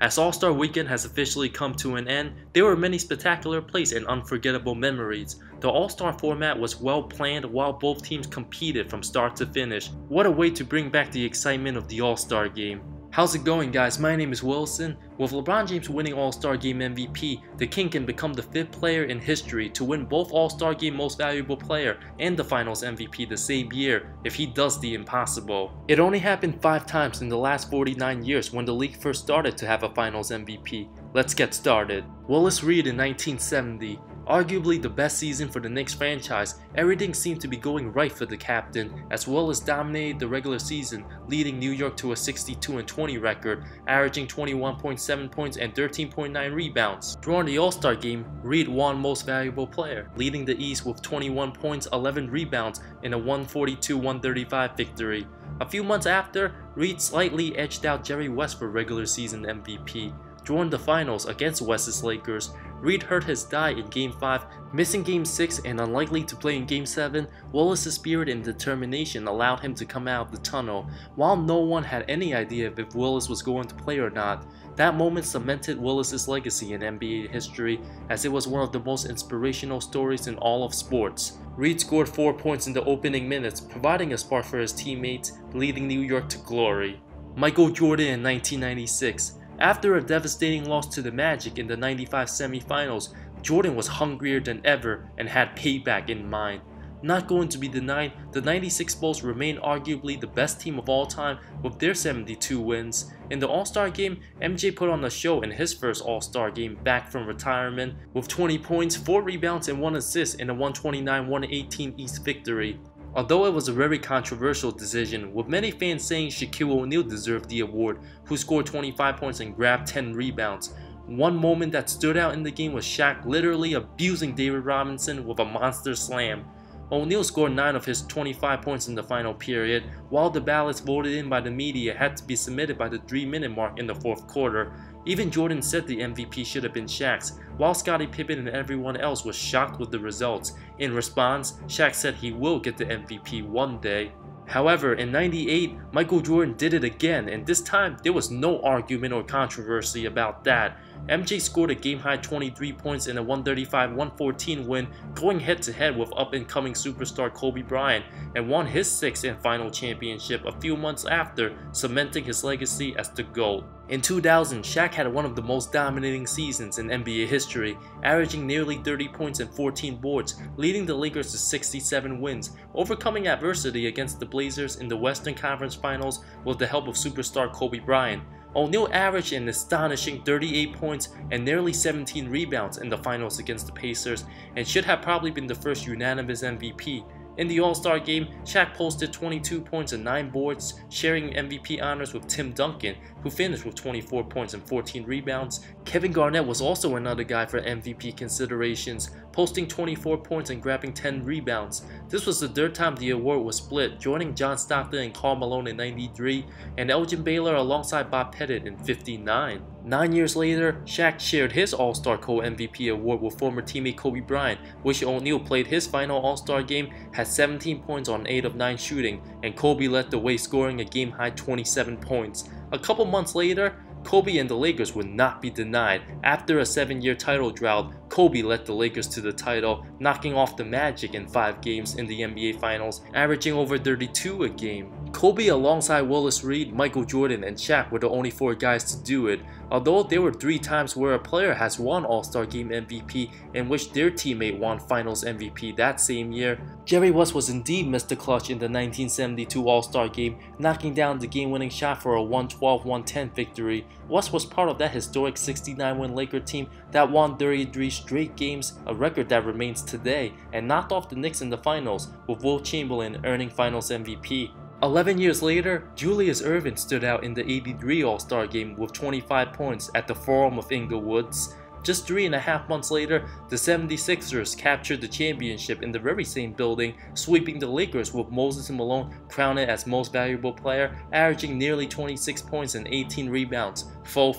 As All-Star Weekend has officially come to an end, there were many spectacular plays and unforgettable memories. The All-Star format was well planned while both teams competed from start to finish. What a way to bring back the excitement of the All-Star game. How's it going, guys? My name is Wilson. With LeBron James winning All-Star Game MVP, the King can become the 5th player in history to win both All-Star Game Most Valuable Player and the Finals MVP the same year if he does the impossible. It only happened 5 times in the last 49 years when the league first started to have a Finals MVP. Let's get started. Willis Reed in 1970. Arguably the best season for the Knicks franchise, everything seemed to be going right for the captain, as Willis dominated the regular season, leading New York to a 62-20 record, averaging 21.7 points and 13.9 rebounds. During the All-Star game, Reed won Most Valuable Player, leading the East with 21 points, 11 rebounds in a 142-135 victory. A few months after, Reed slightly edged out Jerry West for regular season MVP. During the finals against West's Lakers, Reed hurt his thigh in Game 5, missing Game 6 and unlikely to play in Game 7. Willis' spirit and determination allowed him to come out of the tunnel, while no one had any idea if Willis was going to play or not. That moment cemented Willis' legacy in NBA history, as it was one of the most inspirational stories in all of sports. Reed scored 4 points in the opening minutes, providing a spark for his teammates, leading New York to glory. Michael Jordan in 1996. After a devastating loss to the Magic in the 95 semifinals, Jordan was hungrier than ever and had payback in mind. Not going to be denied, the 96 Bulls remain arguably the best team of all time with their 72 wins. In the All-Star game, MJ put on a show in his first All-Star game back from retirement with 20 points, 4 rebounds and 1 assist in a 129-118 East victory. Although it was a very controversial decision, with many fans saying Shaquille O'Neal deserved the award, who scored 25 points and grabbed 10 rebounds. One moment that stood out in the game was Shaq literally abusing David Robinson with a monster slam. O'Neal scored 9 of his 25 points in the final period, while the ballots voted in by the media had to be submitted by the 3-minute mark in the 4th quarter. Even Jordan said the MVP should have been Shaq's, while Scottie Pippen and everyone else was shocked with the results. In response, Shaq said he will get the MVP one day. However, in '98, Michael Jordan did it again, and this time there was no argument or controversy about that. MJ scored a game-high 23 points in a 135-114 win, going head-to-head with up-and-coming superstar Kobe Bryant, and won his 6th and final championship a few months after, cementing his legacy as the GOAT. In 2000, Shaq had one of the most dominating seasons in NBA history, averaging nearly 30 points and 14 boards, leading the Lakers to 67 wins, overcoming adversity against the Blazers in the Western Conference Finals with the help of superstar Kobe Bryant. O'Neal averaged an astonishing 38 points and nearly 17 rebounds in the finals against the Pacers, and should have probably been the first unanimous MVP. In the All-Star game, Shaq posted 22 points and 9 boards, sharing MVP honors with Tim Duncan, who finished with 24 points and 14 rebounds. Kevin Garnett was also another guy for MVP considerations, posting 24 points and grabbing 10 rebounds. This was the 3rd time the award was split, joining John Stockton and Karl Malone in '93, and Elgin Baylor alongside Bob Pettit in '59. 9 years later, Shaq shared his All-Star Co-MVP award with former teammate Kobe Bryant, which O'Neal played his final All-Star game, had 17 points on 8 of 9 shooting, and Kobe led the way scoring a game-high 27 points. A couple months later, Kobe and the Lakers would not be denied. After a 7-year title drought, Kobe led the Lakers to the title, knocking off the Magic in 5 games in the NBA Finals, averaging over 32 a game. Kobe alongside Willis Reed, Michael Jordan, and Shaq were the only 4 guys to do it, although there were 3 times where a player has won All-Star Game MVP in which their teammate won Finals MVP that same year. Jerry West was indeed Mr. Clutch in the 1972 All-Star Game, knocking down the game-winning shot for a 112-110 victory. West was part of that historic 69-win Laker team that won 33 straight games, a record that remains today, and knocked off the Knicks in the finals, with Wilt Chamberlain earning Finals MVP. 11 years later, Julius Erving stood out in the '83 All-Star Game with 25 points at the Forum of Inglewoods. Just 3.5 months later, the 76ers captured the championship in the very same building, sweeping the Lakers with Moses Malone crowned as Most Valuable Player, averaging nearly 26 points and 18 rebounds. Fo.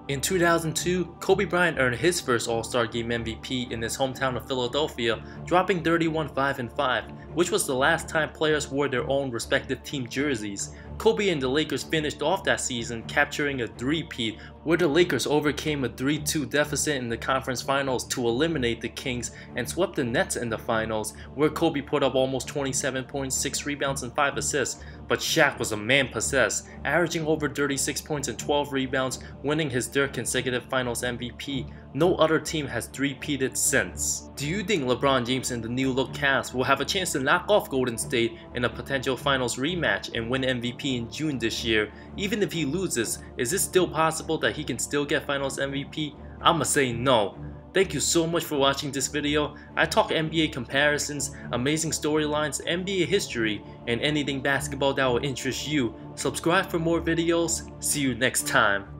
In 2002, Kobe Bryant earned his first All-Star Game MVP in his hometown of Philadelphia, dropping 31-5-5, which was the last time players wore their own respective team jerseys. Kobe and the Lakers finished off that season capturing a three-peat, where the Lakers overcame a 3-2 deficit in the conference finals to eliminate the Kings and swept the Nets in the finals, where Kobe put up almost 27 points, 6 rebounds, and 5 assists. But Shaq was a man possessed, averaging over 36 points and 12 rebounds, winning his third consecutive finals MVP. No other team has three-peated since. Do you think LeBron James and the new look Cavs will have a chance to knock off Golden State in a potential finals rematch and win MVP in June this year? Even if he loses, is it still possible that he can still get finals MVP? I'ma say no. Thank you so much for watching this video. I talk NBA comparisons, amazing storylines, NBA history, and anything basketball that will interest you. Subscribe for more videos. See you next time.